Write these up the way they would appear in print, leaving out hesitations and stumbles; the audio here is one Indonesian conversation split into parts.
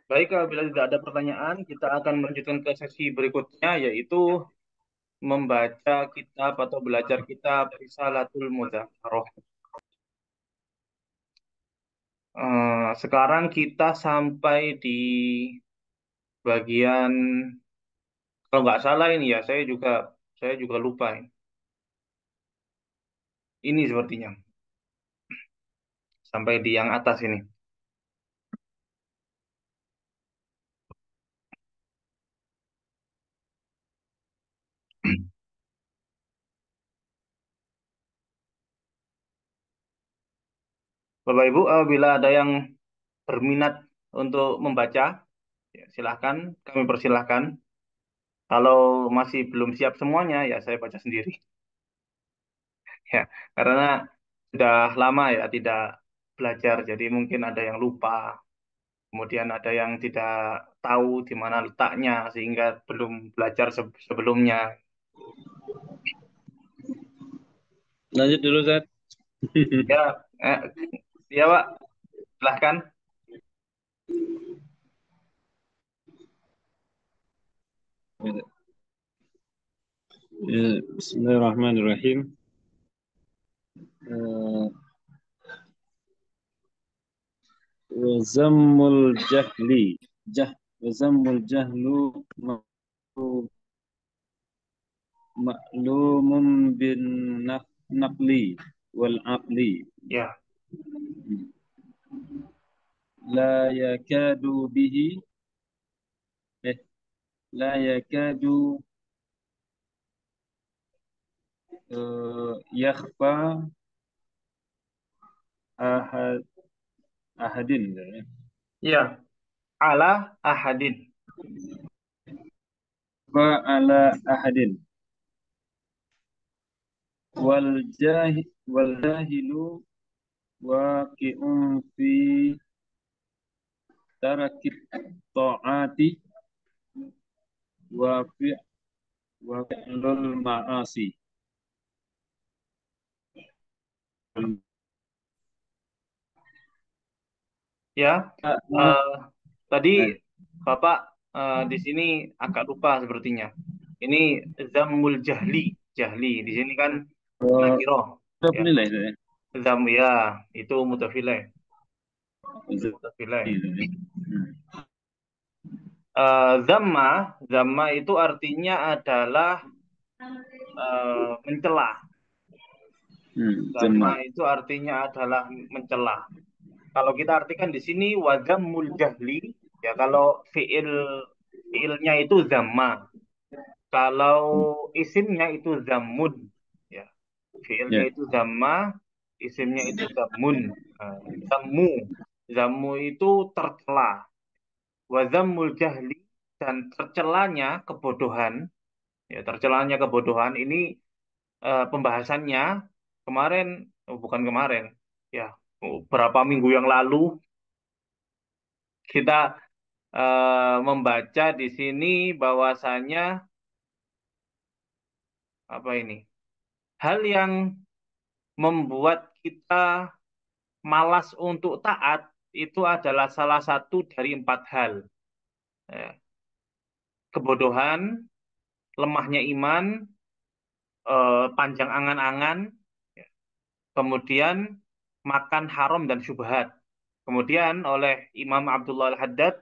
Baik, bila tidak ada pertanyaan, kita akan melanjutkan ke sesi berikutnya, yaitu membaca kitab atau belajar kitab Risalatul Mudzakarah. Sekarang kita sampai di bagian, kalau nggak salah ini ya, saya juga lupa ini. Ini sepertinya sampai di yang atas ini. Bapak Ibu, bila ada yang berminat untuk membaca, ya, silahkan, kami persilahkan. Kalau masih belum siap semuanya, ya saya baca sendiri. Ya, karena sudah lama ya tidak belajar, jadi mungkin ada yang lupa, kemudian ada yang tidak tahu di mana letaknya sehingga belum belajar sebelumnya. Lanjut dulu, Zat. Ya, eh, ya Pak, silahkan. Bismillahirrahmanirrahim. Zammul jahli. Zammul jahlu ma'lumun bin naqli wal aqli. Ya, La yakadu bihi eh, la yakadu yakhfa ahad ahadin. ya, ala ahadin. Fa ala ahadin wal jahilu waqi'un fi tarakit ta'ati wa fi wa fi'lul ma'asi. Ya, eh, tadi Bapak di sini agak lupa sepertinya. Ini zamul jahli, jahli di sini kan nakiroh. Ya, Alhamdulillah itu ya. zam ya itu mutafileh, itu mutafileh. Zamma, zamma itu artinya adalah mencela. Zamma Jemaah. itu artinya adalah mencela. Kalau kita artikan di sini wadzamul jahli, ya kalau fiilnya itu zamma. Kalau isimnya itu zammun, ya. Fiilnya Ya. itu zamma, isimnya itu zammun. Nah, zammu, zammu itu tercela. Wazammul jahli dan tercelanya kebodohan, ya tercelanya kebodohan ini pembahasannya kemarin, oh, bukan kemarin, ya beberapa minggu yang lalu kita membaca di sini bahwasanya apa ini hal yang membuat kita malas untuk taat itu adalah salah satu dari empat hal. Ya, kebodohan, lemahnya iman, panjang angan-angan, ya, kemudian makan haram dan syubhat. Kemudian oleh Imam Abdullah Al-Haddad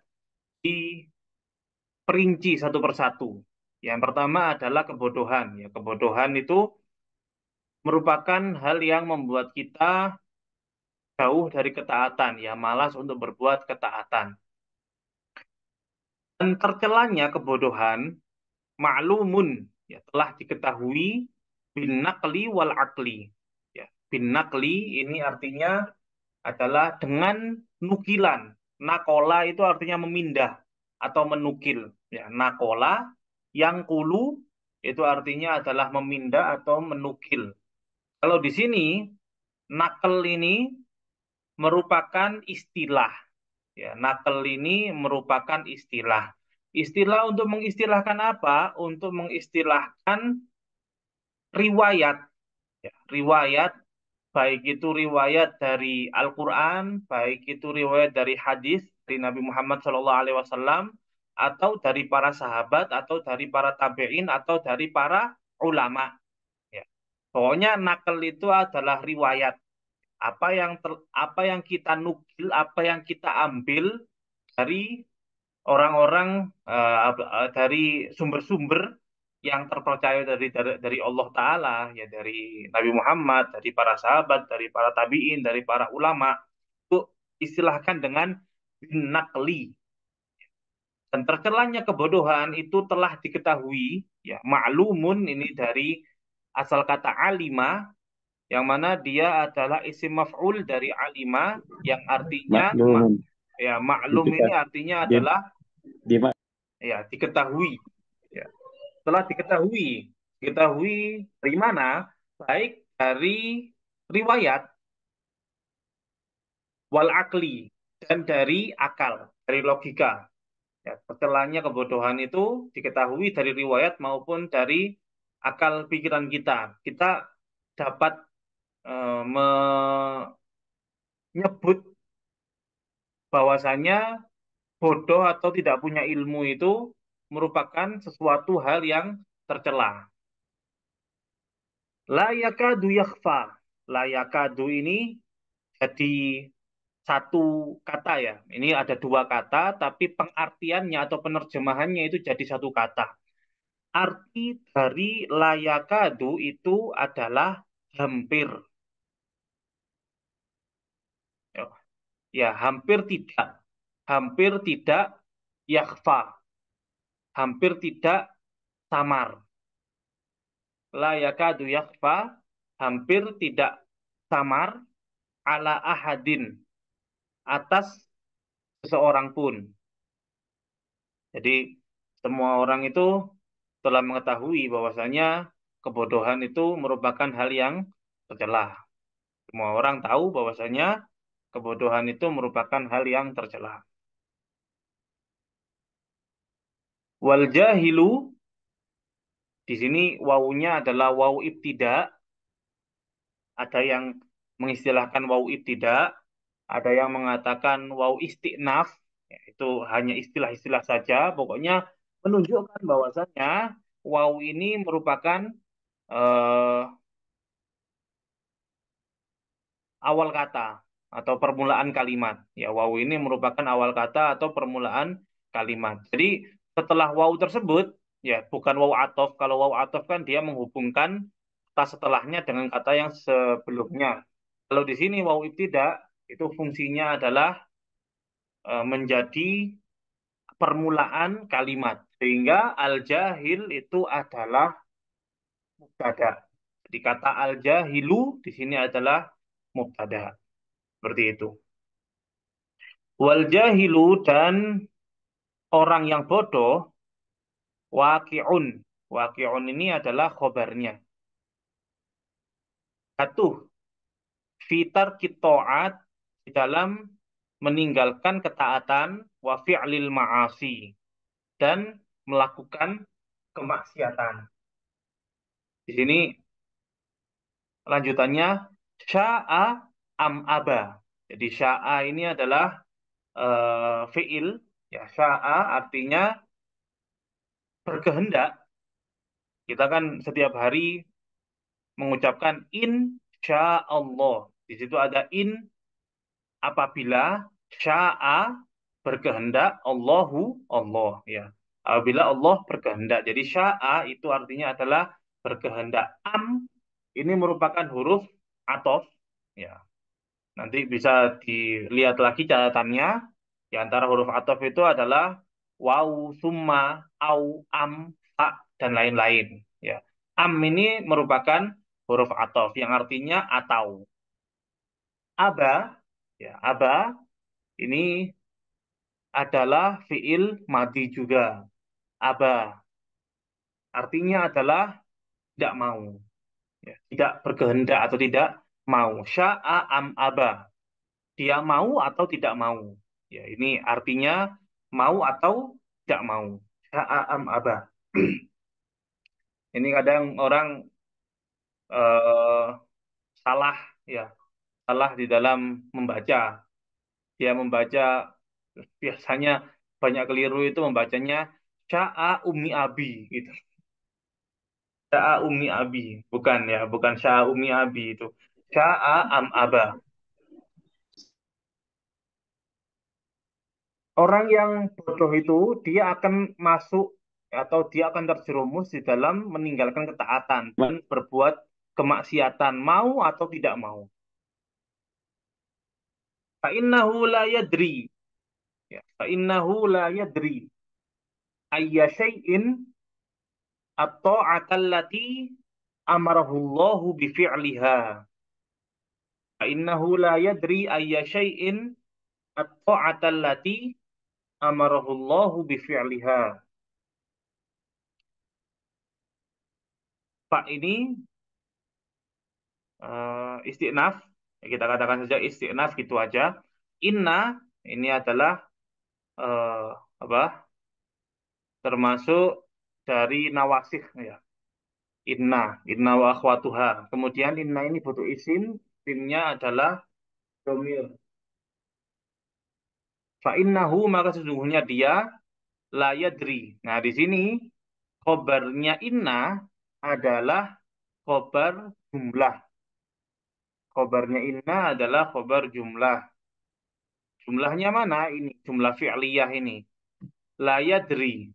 diperinci satu persatu. Yang pertama adalah kebodohan. Ya, kebodohan itu merupakan hal yang membuat kita jauh dari ketaatan, ya malas untuk berbuat ketaatan. Dan tercelanya kebodohan ma'lumun, ya telah diketahui bin nakli wal akli. Ya, bin nakli ini artinya adalah dengan nukilan. Nakola itu artinya memindah atau menukil. Ya, nakola yang kulu itu artinya adalah memindah atau menukil. Kalau di sini nakel ini merupakan istilah. Ya, nakel ini merupakan istilah. Istilah untuk mengistilahkan apa? Untuk mengistilahkan riwayat. Ya, riwayat, baik itu riwayat dari Al-Quran, baik itu riwayat dari hadis, dari Nabi Muhammad SAW, atau dari para sahabat, atau dari para tabi'in, atau dari para ulama. Ya. Pokoknya nakal itu adalah riwayat. Apa yang kita nukil, apa yang kita ambil dari orang-orang, dari sumber-sumber yang terpercaya dari Allah Ta'ala, ya dari Nabi Muhammad, dari para sahabat, dari para tabi'in, dari para ulama, itu istilahkan dengan binakli. Dan tercelanya kebodohan itu telah diketahui, ya ma'lumun, ini dari asal kata alima, yang mana dia adalah isim maf'ul dari alima, yang artinya Maklumun. ya Di maklum kita ini artinya di, adalah di ya diketahui. Ya. Setelah diketahui dari mana? Baik dari riwayat, wal akli, dan dari akal, dari logika. Ya, tercelanya kebodohan itu diketahui dari riwayat maupun dari akal pikiran kita. Kita dapat menyebut bahwasanya bodoh atau tidak punya ilmu itu merupakan sesuatu hal yang tercela. La yakadu yakhfa. La yakadu ini jadi satu kata ya. Ini ada dua kata, tapi pengartiannya atau penerjemahannya itu jadi satu kata. Arti dari layakadu itu adalah hampir. Ya, hampir tidak. Hampir tidak yakhfa. Hampir tidak samar. Layakadu yakhfa. Hampir tidak samar ala ahadin. Atas seseorang pun. Jadi semua orang itu telah mengetahui bahwasanya kebodohan itu merupakan hal yang tercela. Semua orang tahu bahwasanya kebodohan itu merupakan hal yang tercela. Wal jahilu, di sini wawunya adalah wawu ibtida. Ada yang mengistilahkan wawu ibtida, ada yang mengatakan wawu istinaf. Ya, itu hanya istilah-istilah saja. Pokoknya menunjukkan bahwasanya wawu ini merupakan eh, awal kata atau permulaan kalimat. Ya, wawu ini merupakan awal kata atau permulaan kalimat. Jadi setelah wawu tersebut, ya bukan wawu atof. Kalau wawu atof kan dia menghubungkan kata setelahnya dengan kata yang sebelumnya. Kalau di sini wawu ibtidak itu fungsinya adalah menjadi permulaan kalimat. Sehingga al-jahil itu adalah mubtada. Jadi kata al-jahilu di sini adalah mubtada. Seperti itu. Wal jahilu, dan orang yang bodoh, waqi'un. Waqi'un ini adalah khobarnya. Jatuh fitar kitoat, di dalam meninggalkan ketaatan, wa fi'lil ma'asi, dan melakukan kemaksiatan. Di sini lanjutannya sya'a am aba. Jadi sya'a ini adalah fi'il, ya sya'a artinya berkehendak. Kita kan setiap hari mengucapkan insya Allah. Di situ ada apabila, sya'a berkehendak, Allahu Allah, ya. Apabila Allah berkehendak. Jadi sya'a itu artinya adalah berkehendak. Am ini merupakan huruf atof, ya. Nanti bisa dilihat lagi catatannya. Di antara huruf atof itu adalah waw, summa, au, am, fa, dan lain-lain. Ya. Am ini merupakan huruf atof yang artinya atau. Aba, ya, aba ini adalah fiil madi juga. Aba artinya adalah tidak mau. Ya. Tidak berkehendak atau tidak mau. Sya'a am aba. Dia mau atau tidak mau. Ya, ini artinya mau atau tidak mau. Sa'am aba. Ini kadang orang eh, salah, ya, salah di dalam membaca. Dia membaca Biasanya banyak keliru itu membacanya sya'a ummi abi gitu. Sya'a ummi abi, bukan ya, bukan sya'a ummi abi itu. Sya'a am aba. Orang yang bodoh itu dia akan masuk atau dia akan terjerumus di dalam meninggalkan ketaatan dan berbuat kemaksiatan mau atau tidak mau. Fa'innahu la yadri. Ya, fa'innahu la yadri ayya syai'in at-ta'atallati amarahullahu bifi'liha. Fa'innahu la yadri ayya syai'in at-ta'atallati amarahullahu bifi'liha. Pak ini istiqnaf, kita katakan saja istiqnaf gitu aja. Inna ini adalah eh, apa? Termasuk dari nawasih ya. Inna wa akhwatuha. Kemudian inna ini butuh isim, isimnya adalah domir. Fa innahu maka sesungguhnya dia la yadri. Nah, di sini khobarnya inna adalah khobar jumlah. Khobarnya inna adalah khobar jumlah. Jumlahnya mana ini? Jumlah fi'liyah ini. La yadri.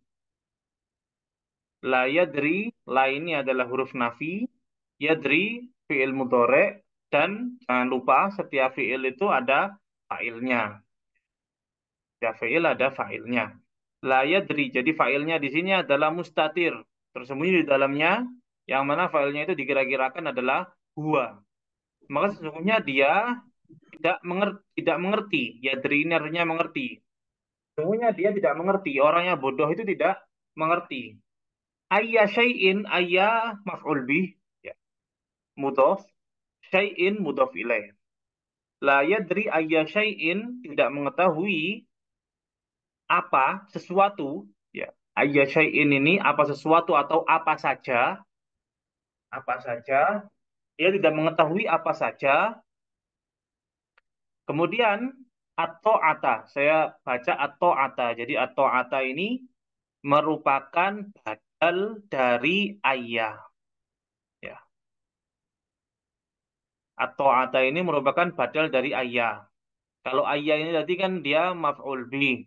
La yadri. La ini adalah huruf nafi. Yadri fi'il mudhari. Dan jangan lupa setiap fi'il itu ada fa'ilnya. Setiap fi'il ada fa'ilnya. La yadri. Jadi fa'ilnya di sini adalah mustatir. Tersembunyi di dalamnya. Yang mana fa'ilnya itu dikira-kirakan adalah huwa. Maka sesungguhnya dia tidak mengerti. Yadri ini artinya mengerti. Sesungguhnya dia tidak mengerti. Orang yang bodoh itu tidak mengerti. Ayya syai'in, ayya maf'ul bih, ya, mudhof, syai'in mudhof ilaih. La yadri ayya syai'in, tidak mengetahui apa sesuatu, ya. Ayya syai'in ini apa sesuatu atau apa saja, dia tidak mengetahui apa saja. Kemudian atau ata, saya baca atau ata. Jadi atau ata ini merupakan badal dari ayah. Ya. Atau ata ini merupakan badal dari ayah. Kalau ayah ini tadi kan dia maf'ul bi.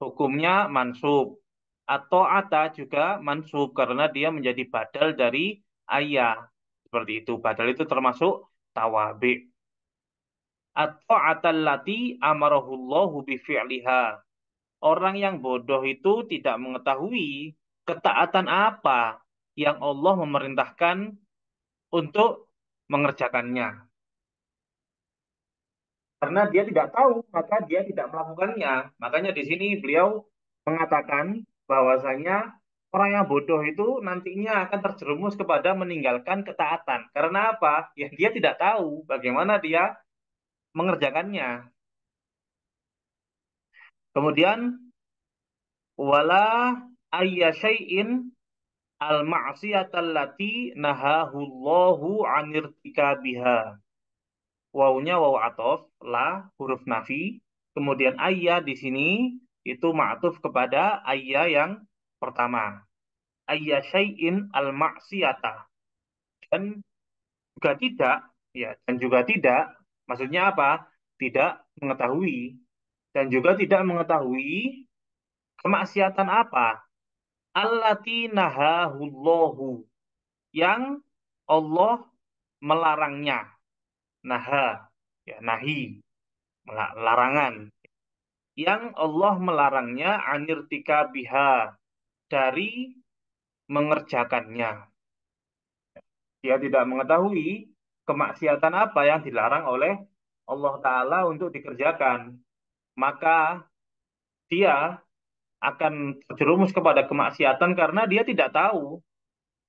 Hukumnya mansub. Atau ata juga mansub karena dia menjadi badal dari ayah. Seperti itu. Badal itu termasuk tawabi. Atau atallati amarahullahu bifi'liha. Orang yang bodoh itu tidak mengetahui ketaatan apa yang Allah memerintahkan untuk mengerjakannya. Karena dia tidak tahu, maka dia tidak melakukannya. Makanya di sini beliau mengatakan bahwasanya orang yang bodoh itu nantinya akan terjerumus kepada meninggalkan ketaatan. Karena apa? Ya dia tidak tahu bagaimana dia mengerjakannya. Kemudian wala ayya syai'in al ma'siyatallati nahahullahu anirtikabiha. Wawunya waw atof, la huruf nafi. Kemudian ayya di sini itu ma'tuf kepada ayya yang pertama. Ayya syai'in al maksiyata. Dan juga tidak, ya, dan juga tidak, maksudnya apa? Tidak mengetahui. Dan juga tidak mengetahui kemaksiatan apa? Allati nahahullahu. Yang Allah melarangnya. Naha, ya, nahi, larangan. Yang Allah melarangnya anirtika biha dari mengerjakannya. Dia tidak mengetahui kemaksiatan apa yang dilarang oleh Allah Ta'ala untuk dikerjakan. Maka dia akan terjerumus kepada kemaksiatan karena dia tidak tahu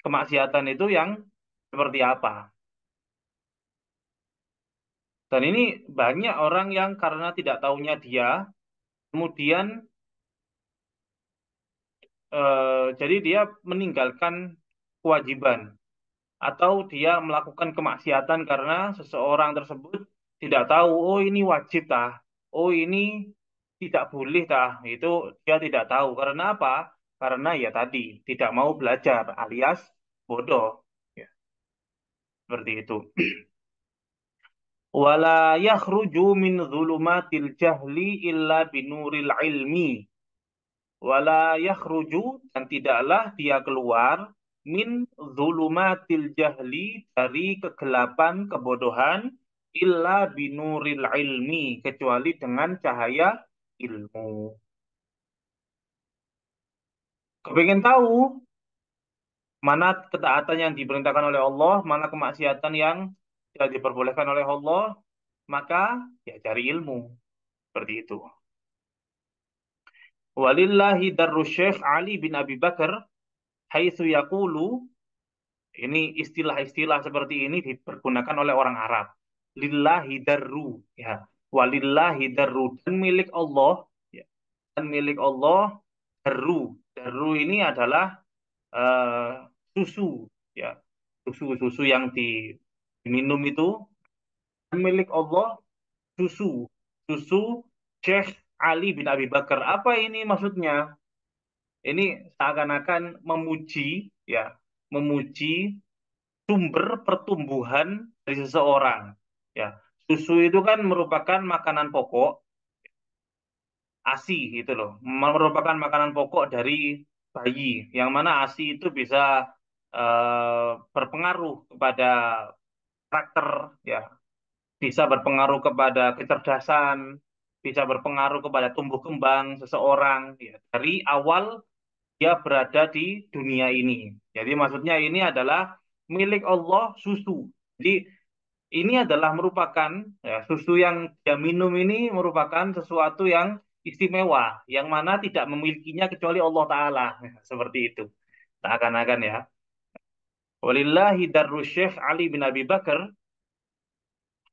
kemaksiatan itu yang seperti apa. Dan ini banyak orang yang karena tidak tahunya dia, kemudian jadi dia meninggalkan kewajiban atau dia melakukan kemaksiatan karena seseorang tersebut tidak tahu, oh ini wajib tah, oh ini tidak boleh tah itu dia tidak tahu karena apa? Karena ya tadi tidak mau belajar alias bodoh. Ya, seperti itu. Wala yakhruju min dhulumatil jahli illa binuril ilmi. Wala yakhruju dan tidaklah dia keluar min dhulumatil jahli dari kegelapan kebodohan illa binuril ilmi kecuali dengan cahaya ilmu. Kepengen tahu mana ketaatan yang diperintahkan oleh Allah, mana kemaksiatan yang tidak diperbolehkan oleh Allah, maka ya cari ilmu. Seperti itu. Walillahi darru Syekh Ali bin Abi Bakar haitsu yaqulu, ini istilah-istilah seperti ini dipergunakan oleh orang Arab. Lillahi darru, ya. Walillahi darru, dan milik Allah, ya. Dan milik Allah darru. Darru ini adalah eh, susu, ya. Susu-susu yang diminum itu milik Allah, susu. Susu Syekh Ali bin Abi Bakar. Apa ini maksudnya? Ini seakan-akan memuji, ya, memuji sumber pertumbuhan dari seseorang. Ya, susu itu kan merupakan makanan pokok, ASI itu loh, merupakan makanan pokok dari bayi, yang mana ASI itu bisa berpengaruh kepada karakter, ya, bisa berpengaruh kepada kecerdasan, bisa berpengaruh kepada tumbuh kembang seseorang, ya, dari awal dia berada di dunia ini. Jadi maksudnya ini adalah milik Allah susu. Jadi ini adalah merupakan, ya, susu yang dia minum ini merupakan sesuatu yang istimewa, yang mana tidak memilikinya kecuali Allah Ta'ala. Seperti itu. Seakan-akan ya. Walillahi darru Syekh Ali bin Abi Bakar,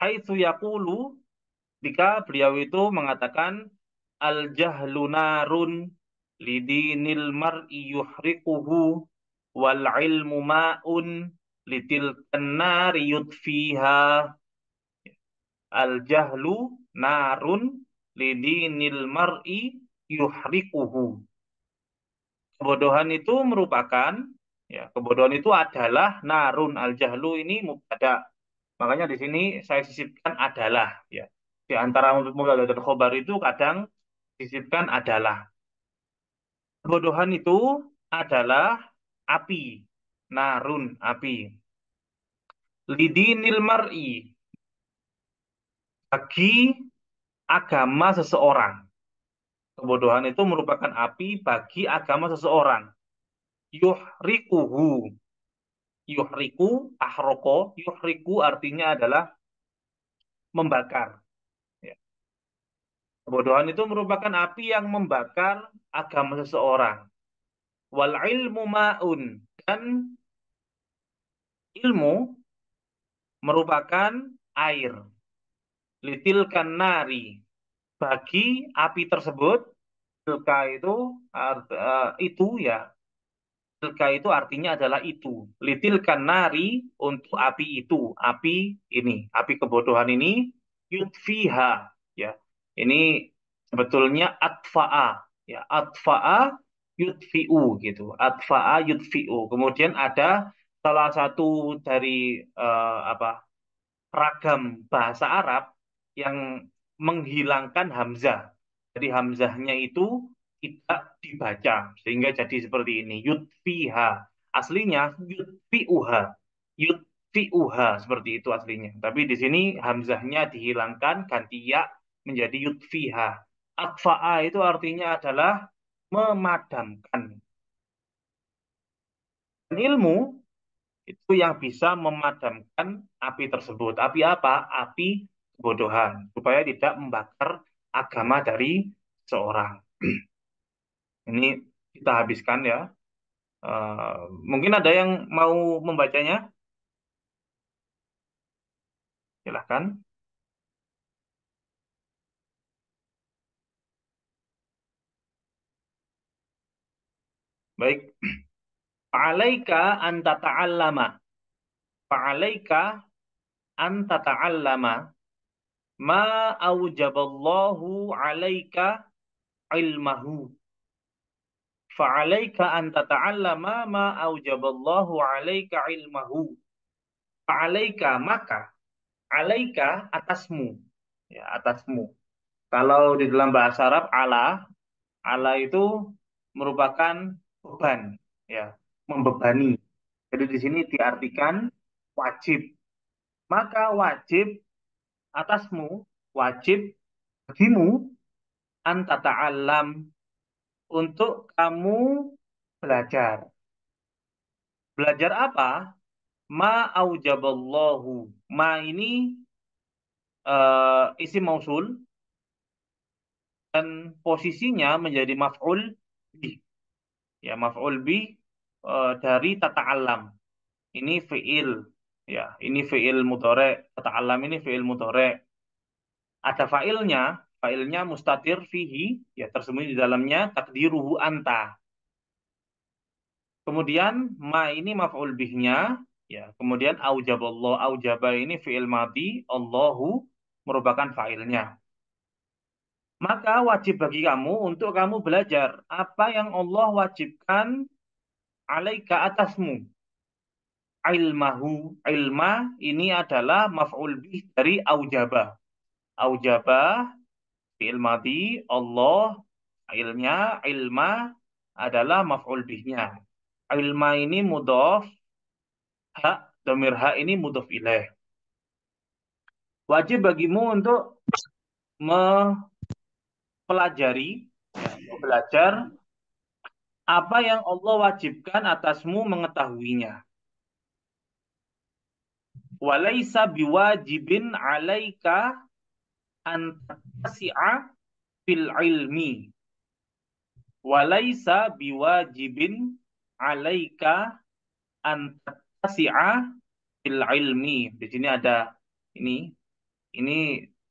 haitsu yaqulu, jika beliau itu mengatakan, al jahlu narun lidinil mar'i yuhriquhu wal ilmu ma'un litilkan nari yudfiha. Al jahlu narun lidinil mar'i yuhriquhu. Kebodohan itu merupakan, ya, kebodohan itu adalah narun. Al jahlu ini mubtada. Makanya di sini saya sisipkan adalah, ya. Di antara mubtada dan khobar itu kadang disisipkan adalah. Kebodohan itu adalah api. Narun, api. Lidinil mar'i, bagi agama seseorang. Kebodohan itu merupakan api bagi agama seseorang. Yuhrikuhu. Yuhriku, ahroko. Yuhriku artinya adalah membakar. Ya. Kebodohan itu merupakan api yang membakar agama seseorang. Wal ilmu ma'un. Dan ilmu merupakan air. Litil kanari. Bagi api tersebut, tilka itu itu, ya. Tilka itu artinya adalah itu. Litil kanari, untuk api itu. Api ini. Api kebodohan ini. Yudfiha. Ya. Ini sebetulnya atfa'a. Ya. Atfa'a yudfi'u gitu. Atfa'a yudfi'u. Kemudian ada salah satu dari apa, ragam bahasa Arab yang menghilangkan hamzah. Jadi hamzahnya itu tidak dibaca sehingga jadi seperti ini. Yudfiha. Aslinya yudfiuha. Yudfiuha seperti itu aslinya. Tapi di sini hamzahnya dihilangkan ganti ya menjadi yudfiha. Atfa'a itu artinya adalah memadamkan. Dan ilmu itu yang bisa memadamkan api tersebut. Api apa? Api kebodohan, supaya tidak membakar agama dari seorang. Ini kita habiskan ya. Mungkin ada yang mau membacanya? Silahkan. Baik. Fa'alaika an tata'allama. Fa'alaika an tata'allama ma aujaballahu alaika ilmahu. Fa'alaika an tata'allama ma aujaballahu 'alaika ilmahu. Fa'alaika maka alaika atasmu. Ya, atasmu. Kalau di dalam bahasa Arab ala itu merupakan beban, ya, membebani. Jadi di sini diartikan wajib. Maka wajib atasmu, wajib bagimu anta ta'allam untuk kamu belajar. Belajar apa? Ma aujaballahu. Ma ini isim mausul dan posisinya menjadi maf'ul bih. Ya, maf'ul bih dari tata'allam. Ini fi'il. Ya, ini fi'il mudhari'. Tata'allam ini fi'il mudhari'. Ada fa'ilnya mustatir fihi, ya tersembunyi di dalamnya takdiruhu anta. Kemudian ma ini maf'ul bihnya, ya. Kemudian aujaballah, aujaba ini fi'il madhi, Allahu merupakan fa'ilnya. Maka wajib bagi kamu untuk kamu belajar apa yang Allah wajibkan alaika atasmu. Ilmahu, ilma ini adalah maf'ul bih dari aujaba. Aujaba fi'il madhi, Allah fa'ilnya, ilma adalah maf'ul bihnya. Ilma ini mudhof, hak, dhamir hak ini mudhof ilaih. Wajib bagimu untuk mempelajari, ya, belajar apa yang Allah wajibkan atasmu mengetahuinya. Walaisa biwajibin alaika an tasi'a fil ilmi. Walaisa biwajibin alaika an tasi'a fil ilmi. Di sini ada ini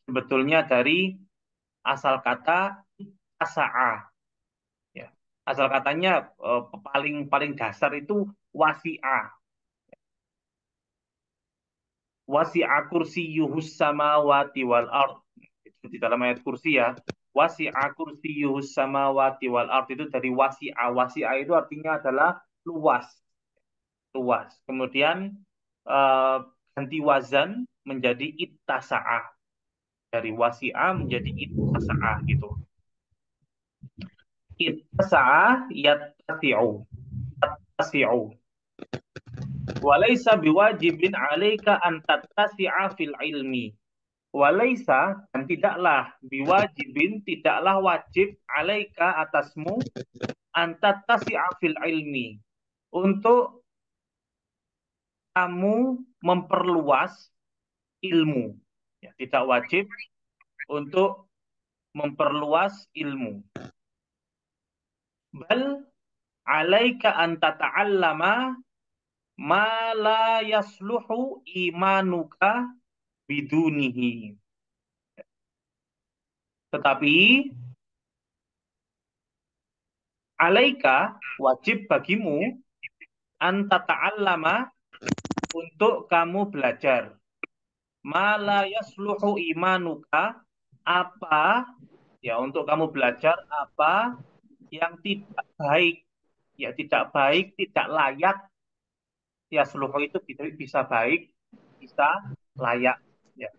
sebetulnya dari asal kata asa'a. Ya. Asal katanya paling paling dasar itu wasi'a. Wasi'a kursiyuhus samawati wal ard. Itu di dalam ayat kursi, ya. Wasi'a kursiyuhus samawati wal ard itu dari wasi'a. Wasi'a itu artinya adalah luas. Luas. Kemudian eh, ganti wazan menjadi ittasa'ah. Dari wasi'a menjadi ittasa'ah gitu. Ittasa'ah yattasi'u. Yattasi'u. Walaysa biwajibin 'alaika an tattasi'a fil ilmi. Walaysa dan tidaklah biwajibin, tidaklah wajib 'alaika atasmu an tattasi'a fil ilmi. Untuk kamu memperluas ilmu. Ya, tidak wajib untuk memperluas ilmu. Bal 'alaika an tata'allama ma la yasluhu imanuka bidunihi. Tetapi alaika wajib bagimu anta ta'allama untuk kamu belajar. Ma la yasluhu imanuka, apa, ya, untuk kamu belajar apa yang tidak baik. Ya, tidak baik, tidak layak. Ya, seluruh itu bisa baik, bisa layak. Ya.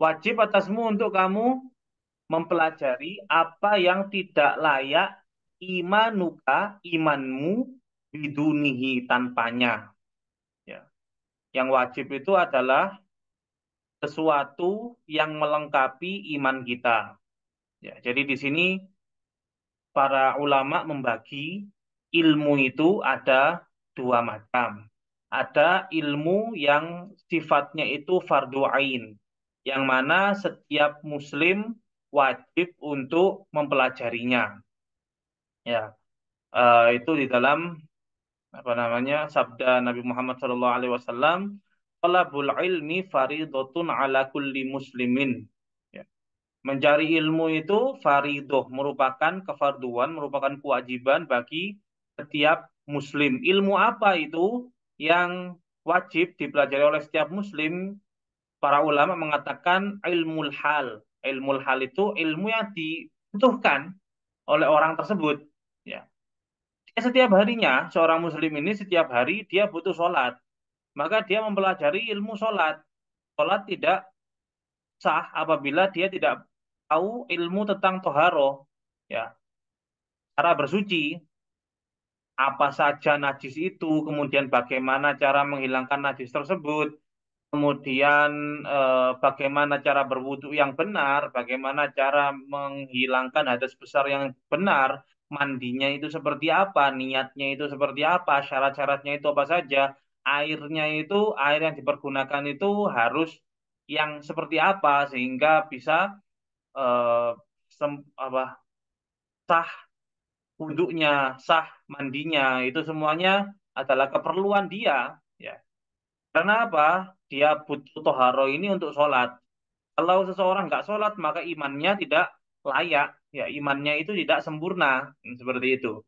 Wajib atasmu untuk kamu mempelajari apa yang tidak layak imanuka, imanmu, bidunihi, tanpanya. Ya. Yang wajib itu adalah sesuatu yang melengkapi iman kita. Ya, jadi di sini para ulama membagi ilmu itu ada dua macam. Ada ilmu yang sifatnya itu fardu ain, yang mana setiap muslim wajib untuk mempelajarinya. Ya, itu di dalam apa namanya sabda Nabi Muhammad SAW, talabul ilmi faridatun ala kulli muslimin. Ya. Mencari ilmu itu faridoh, merupakan kefarduan, merupakan kewajiban bagi setiap muslim. Ilmu apa itu yang wajib dipelajari oleh setiap muslim? para ulama mengatakan ilmul hal. Ilmul hal itu ilmu yang dibutuhkan oleh orang tersebut. Ya. Setiap harinya, seorang muslim ini setiap hari dia butuh sholat. Maka dia mempelajari ilmu sholat. Sholat tidak sah apabila dia tidak tahu ilmu tentang toharoh. Ya, cara bersuci, apa saja najis itu, kemudian bagaimana cara menghilangkan najis tersebut, kemudian bagaimana cara berwudu yang benar, bagaimana cara menghilangkan hadas besar yang benar, mandinya itu seperti apa, niatnya itu seperti apa, syarat-syaratnya itu apa saja, airnya itu, air yang dipergunakan itu harus yang seperti apa sehingga bisa eh, apa, sah wudhunya, sah mandinya, itu semuanya adalah keperluan dia, ya. Karena apa? Dia butuh toharo ini untuk sholat. Kalau seseorang nggak sholat, maka imannya tidak layak. Ya, imannya itu tidak sempurna. Seperti itu.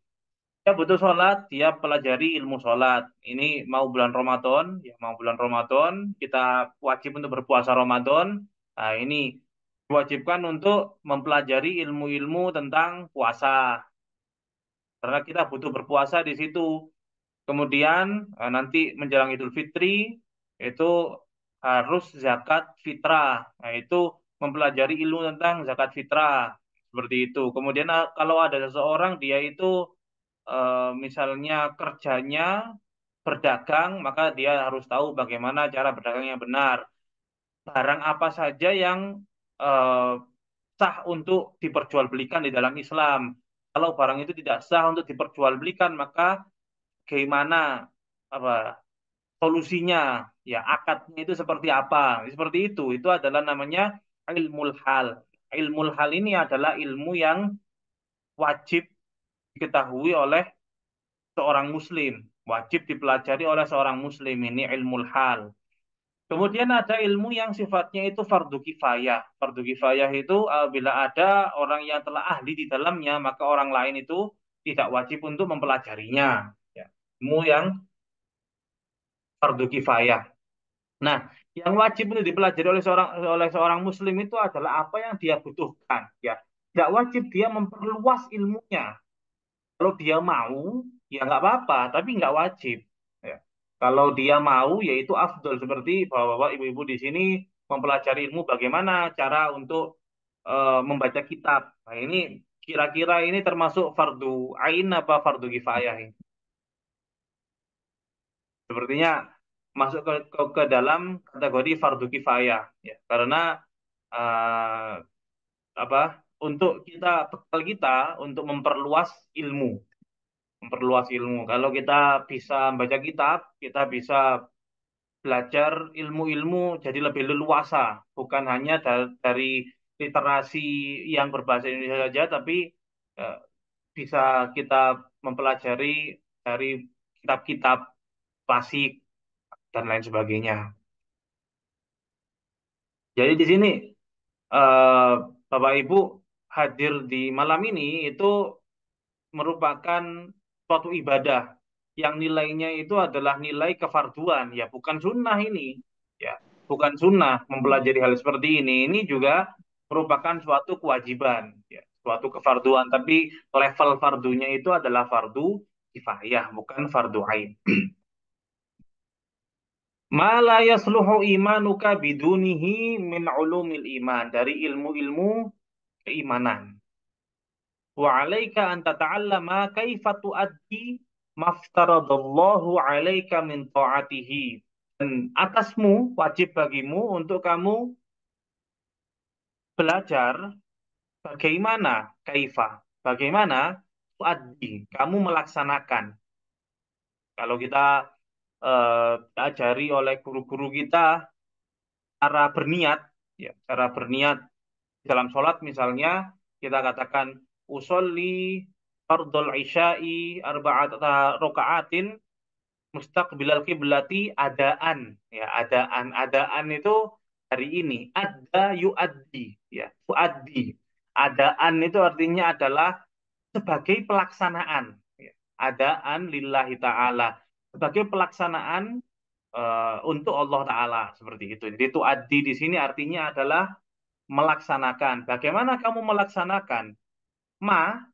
Dia butuh sholat, dia pelajari ilmu sholat. Ini mau bulan Ramadan, ya mau bulan Ramadan, kita wajib untuk berpuasa Ramadan. Nah, ini diwajibkan untuk mempelajari ilmu-ilmu tentang puasa. Karena kita butuh berpuasa di situ. Kemudian nanti menjelang Idul Fitri itu harus zakat fitrah. Nah, itu mempelajari ilmu tentang zakat fitrah seperti itu. Kemudian kalau ada seseorang dia itu misalnya kerjanya berdagang, maka dia harus tahu bagaimana cara berdagang yang benar. Barang apa saja yang eh, sah untuk diperjualbelikan di dalam Islam. Kalau barang itu tidak sah untuk diperjualbelikan, maka bagaimana apa solusinya, ya akadnya itu seperti apa, seperti itu adalah namanya ilmul hal. Ilmul hal ini adalah ilmu yang wajib diketahui oleh seorang muslim, wajib dipelajari oleh seorang muslim, ini ilmul hal. Kemudian ada ilmu yang sifatnya itu fardu kifayah. Fardu kifayah itu bila ada orang yang telah ahli di dalamnya, maka orang lain itu tidak wajib untuk mempelajarinya. Ya. Ilmu yang fardu kifayah. Nah, yang wajib untuk dipelajari oleh seorang muslim itu adalah apa yang dia butuhkan, ya. Tidak wajib dia memperluas ilmunya. Kalau dia mau, ya nggak apa-apa, tapi nggak wajib. Ya. Kalau dia mau, yaitu afdol seperti bapak-bapak, ibu-ibu di sini mempelajari ilmu bagaimana cara untuk membaca kitab. Nah, ini kira-kira ini termasuk fardu ain apa fardu kifayah ini? Sepertinya masuk ke dalam kategori fardu kifayah, ya. Karena eh, apa untuk kita bekal kita untuk memperluas ilmu. Kalau kita bisa baca kitab, kita bisa belajar ilmu-ilmu jadi lebih leluasa, bukan hanya dari literasi yang berbahasa Indonesia saja, tapi eh, bisa kita mempelajari dari kitab-kitab klasik dan lain sebagainya. Jadi di sini eh, Bapak Ibu hadir di malam ini itu merupakan suatu ibadah yang nilainya itu adalah nilai kefarduan, ya bukan sunnah ini, ya bukan sunnah mempelajari hal seperti ini. Ini juga merupakan suatu kewajiban, ya suatu kefarduan, tapi level fardunya itu adalah fardu kifayah, bukan fardu ain. Ma la yasluhu imanuka bidunihi min ulumil iman, dari ilmu-ilmu keimanan. Wa 'alaika an tata'allama kaifa tuaddi maftaradallahu 'alaika min ta'atihi. Dan atasmu, wajib bagimu untuk kamu belajar bagaimana kaifa, bagaimana tuaddi, kamu melaksanakan. Kalau kita diajari oleh guru-guru kita cara berniat, ya, cara berniat dalam sholat misalnya kita katakan usolli fardul isya'i arba'ata raka'atin mustaqbilal kiblati adaan, ya adaan itu hari ini ada yuaddi, ya yuaddi, adaan itu artinya adalah sebagai pelaksanaan, ya. Adaan lillahi ta'ala sebagai pelaksanaan untuk Allah Ta'ala seperti itu. Jadi tuaddi di sini artinya adalah melaksanakan. Bagaimana kamu melaksanakan?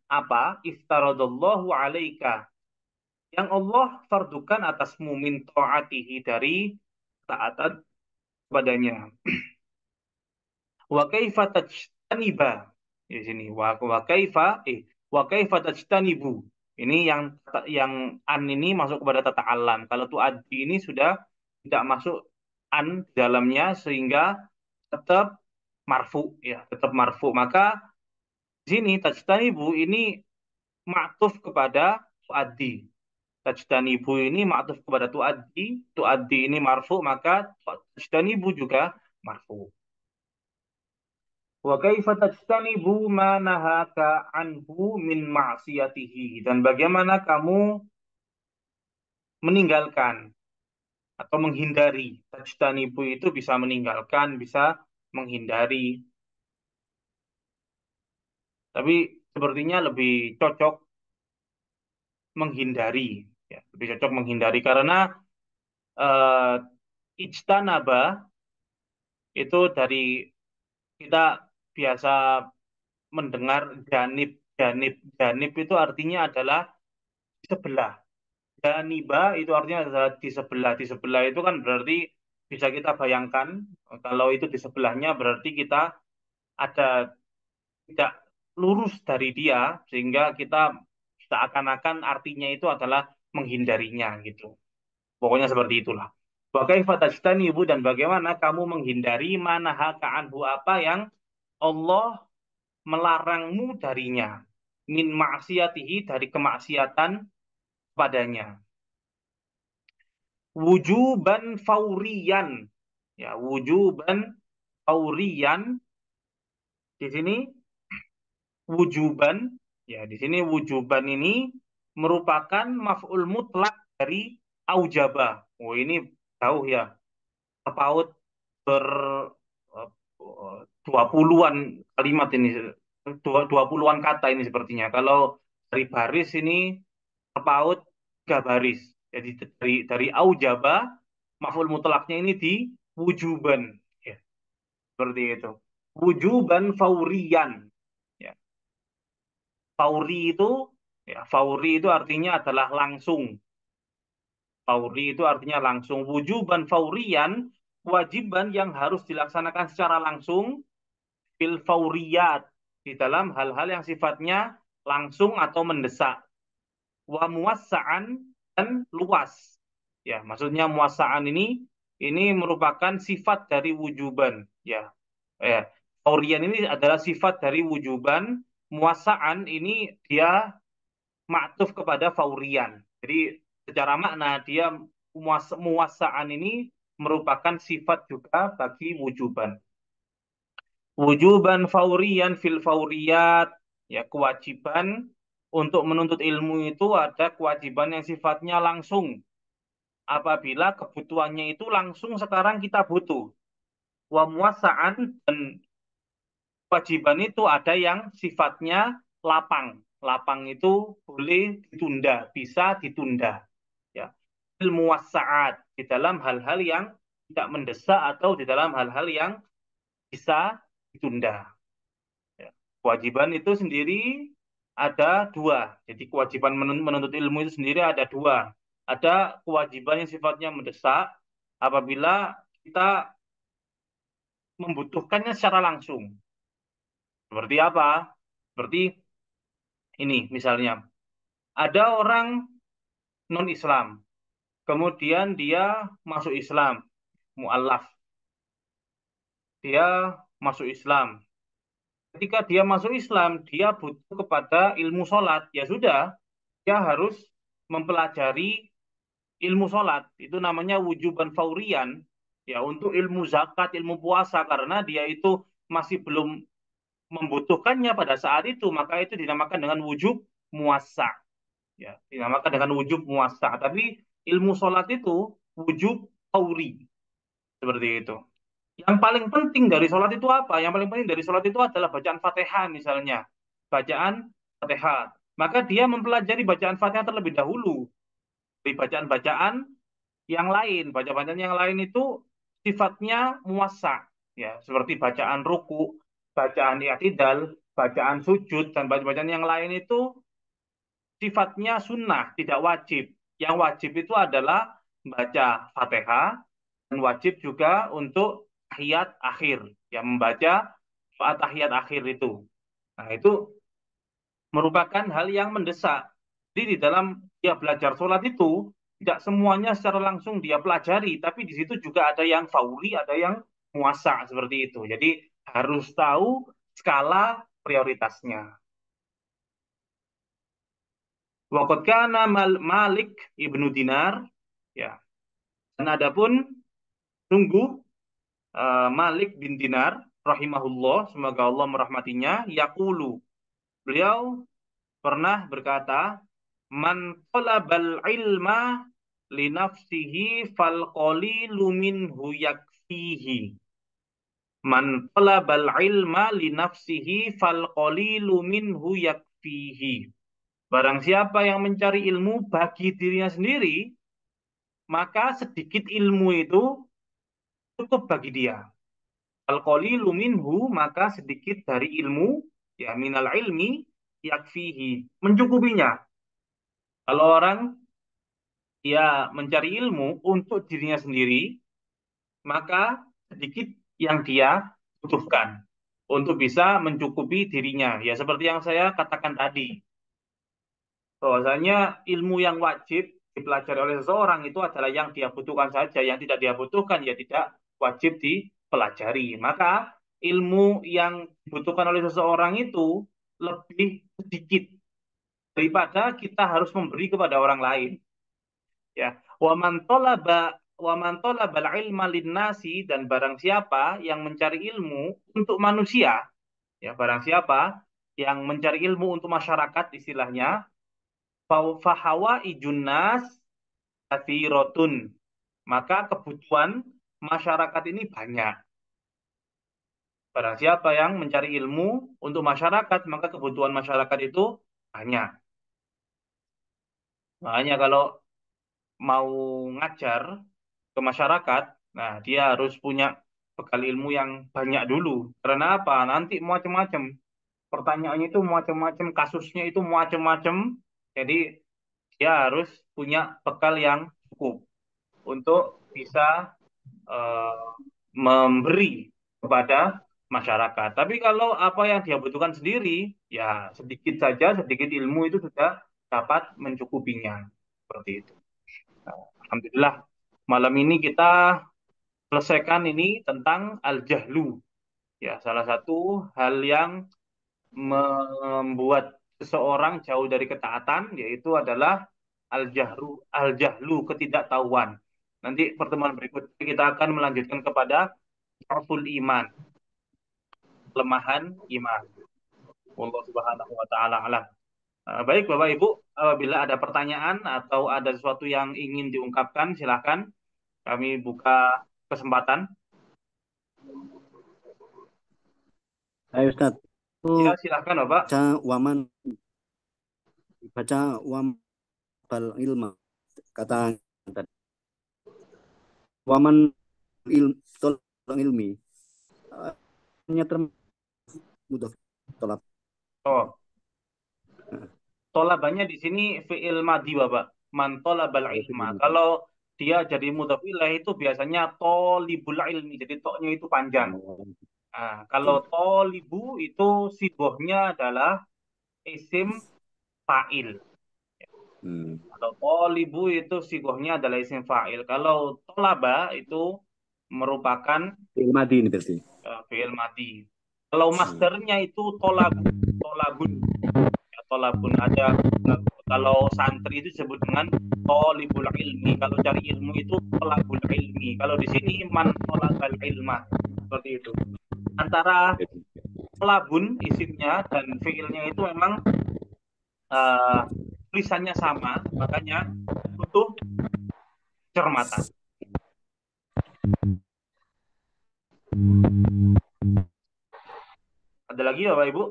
Apa iftaradallahu alaika yang Allah fardukan atasmu min ta'atihi dari taatan kepadanya. Wa kaifa tajtaniba di sini wa kaifa tajtanibu. Ini yang an ini masuk kepada tata alam. Kalau tuaddi ini sudah tidak masuk an di dalamnya sehingga tetap marfu ya, tetap marfu. Maka di sini tajtanibu ini ma'tuf kepada tuaddi. Tajtanibu ini ma'tuf kepada tuaddi, tuaddi ini marfu, maka tajtanibu juga marfu. Wa kaifa tajtanibu ma nahaka anhu min ma'siyatihi, dan bagaimana kamu meninggalkan atau menghindari. Tajtanibu itu bisa meninggalkan, bisa menghindari. Tapi sepertinya lebih cocok menghindari, ya, lebih cocok menghindari karena eh, ijtanaba itu dari kita biasa mendengar janib, janib, janib itu artinya adalah di sebelah. Janiba itu artinya adalah di sebelah. Di sebelah itu kan berarti bisa kita bayangkan kalau itu di sebelahnya berarti kita ada tidak lurus dari dia sehingga kita seakan-akan artinya itu adalah menghindarinya gitu. Pokoknya seperti itulah. Wa kaifa tajtanibu, dan bagaimana kamu menghindari manahaka anhu apa yang Allah melarangmu darinya, min maksiatihi dari kemaksiatan padanya, wujuban faurian, ya, wujuban faurian di sini wujuban, ya, di sini wujuban ini merupakan maf'ul mutlak dari aujaba. Oh, ini jauh ya, terpaut ber 20-an kalimat ini, 20-an kata ini sepertinya. Kalau dari baris ini terpaut 3 baris. Jadi dari aujaba, maf'ul mutlaknya ini di wujuban. Ya, seperti itu. Wujuban faurian. Ya, fauri itu artinya adalah langsung. Fauri itu artinya langsung. Wujuban faurian, kewajiban yang harus dilaksanakan secara langsung, fil fauriyat, di dalam hal-hal yang sifatnya langsung atau mendesak. Wa muwassa'an, dan luas. Ya, maksudnya muwassa'an ini merupakan sifat dari wujuban. Ya, ya. Faurian ini adalah sifat dari wujuban. Muwassa'an ini dia ma'tuf kepada faurian. Jadi secara makna dia muwassa'an ini merupakan sifat juga bagi wujuban. Wujuban faurian fil fauriyat, ya, kewajiban untuk menuntut ilmu itu ada kewajiban yang sifatnya langsung. Apabila kebutuhannya itu langsung sekarang kita butuh. Wa muwasa'an, dan kewajiban itu ada yang sifatnya lapang. Lapang itu boleh ditunda, bisa ditunda. Ya. Ilmu wasa'at di dalam hal-hal yang tidak mendesak atau di dalam hal-hal yang bisa ditunda. Ya. Kewajiban itu sendiri ada dua. Jadi kewajiban menuntut ilmu itu sendiri ada dua. Ada kewajiban yang sifatnya mendesak apabila kita membutuhkannya secara langsung. Seperti apa? Seperti ini misalnya. Ada orang non-Islam, kemudian dia masuk Islam, mu'allaf. Dia masuk Islam. Ketika dia masuk Islam, dia butuh kepada ilmu sholat. Ya sudah, dia harus mempelajari ilmu sholat. Itu namanya wujuban faurian. Ya, untuk ilmu zakat, ilmu puasa, karena dia itu masih belum membutuhkannya pada saat itu, maka itu dinamakan dengan wujub muasa. Ya, dinamakan dengan wujub muasa. Tapi ilmu sholat itu wujub fauri. Seperti itu. Yang paling penting dari sholat itu apa? Yang paling penting dari sholat itu adalah bacaan Fatihah misalnya. Bacaan Fatihah. Maka dia mempelajari bacaan Fatihah terlebih dahulu. Dari bacaan-bacaan Yang lain, bacaan-bacaan yang lain itu sifatnya muasa, ya, seperti bacaan ruku, bacaan i'tidal, bacaan sujud, dan bacaan-bacaan yang lain itu sifatnya sunnah, tidak wajib. Yang wajib itu adalah baca Fatihah, dan wajib juga untuk tahiyat akhir, ya, membaca doa tahiyat akhir itu. Nah, itu merupakan hal yang mendesak. Jadi di dalam dia belajar sholat itu tidak semuanya secara langsung dia pelajari, tapi di situ juga ada yang fauli, ada yang muasa seperti itu. Jadi harus tahu skala prioritasnya. Waqad kana Malik ibnu Dinar, ya. Dan adapun sungguh Malik bin Dinar rahimahullah, semoga Allah merahmatinya, yaqulu, beliau pernah berkata, man talabal ilma li nafsihi fal qalilu minhu yakfihi. Man talabal ilma li nafsihi fal qalilu minhu yakfihi. Barang siapa yang mencari ilmu bagi dirinya sendiri, maka sedikit ilmu itu cukup bagi dia. Fal qalilu minhu, maka sedikit dari ilmu, ya, minal ilmi yakfihi, mencukupinya. Kalau orang dia mencari ilmu untuk dirinya sendiri, maka sedikit yang dia butuhkan untuk bisa mencukupi dirinya. Ya, seperti yang saya katakan tadi, bahwasanya ilmu yang wajib dipelajari oleh seseorang itu adalah yang dia butuhkan saja, yang tidak dia butuhkan ya tidak wajib dipelajari. Maka ilmu yang dibutuhkan oleh seseorang itu lebih sedikit daripada kita harus memberi kepada orang lain. Ya, wa man talabal ilma linnasi, dan barang siapa yang mencari ilmu untuk manusia, ya, barang siapa yang mencari ilmu untuk masyarakat istilahnya, fahawa ijunnas katsirotun, maka kebutuhan masyarakat ini banyak. Barang siapa yang mencari ilmu untuk masyarakat, maka kebutuhan masyarakat itu banyak. Makanya kalau mau ngajar ke masyarakat, nah dia harus punya bekal ilmu yang banyak dulu. Karena apa? Nanti macam-macam. Pertanyaannya itu macam-macam, kasusnya itu macam-macam. Jadi dia harus punya bekal yang cukup untuk bisa eh, memberi kepada masyarakat. Tapi kalau apa yang dia butuhkan sendiri, ya sedikit saja, sedikit ilmu itu sudah dapat mencukupinya. Seperti itu. Nah, alhamdulillah malam ini kita selesaikan ini tentang al-jahlu. Ya, salah satu hal yang membuat seseorang jauh dari ketaatan yaitu adalah al-jahlu, ketidaktahuan. Nanti pertemuan berikutnya kita akan melanjutkan kepada dhaful iman, kelemahan iman. Allah Subhanahu wa taala alam. Baik Bapak Ibu, apabila ada pertanyaan atau ada sesuatu yang ingin diungkapkan, silahkan kami buka kesempatan. Ayo Ustaz, itu Ya, silahkan Bapak. baca waman bal ilma, kata tadi. Waman tolong ilmi, hanya termudah tolak. Oh, tolabannya di sini fi'il madhi Bapak. Man tolabal ilma. Kalau dia jadi mudhaf ilaih itu biasanya tolibul ilmi. Jadi toknya itu panjang. Nah, kalau tolibu itu sibohnya adalah isim fa'il. Atau tolibu itu sibohnya adalah isim fa'il. Kalau tolaba itu merupakan Ilmadi ini berarti. fi'il madhi. Kalau masternya itu tolabun. Tolabun. Ya, tolabun ada. Kalau santri itu disebut dengan tolibul ilmi. Kalau cari ilmu itu tolabul ilmi. Kalau di sini man tolabal ilma. Seperti itu. Antara tolabun isimnya dan fiilnya itu memang uh, tulisannya sama. Makanya butuh cermatan. Ada lagi ya Bapak Ibu?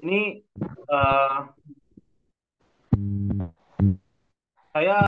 Ini eh, saya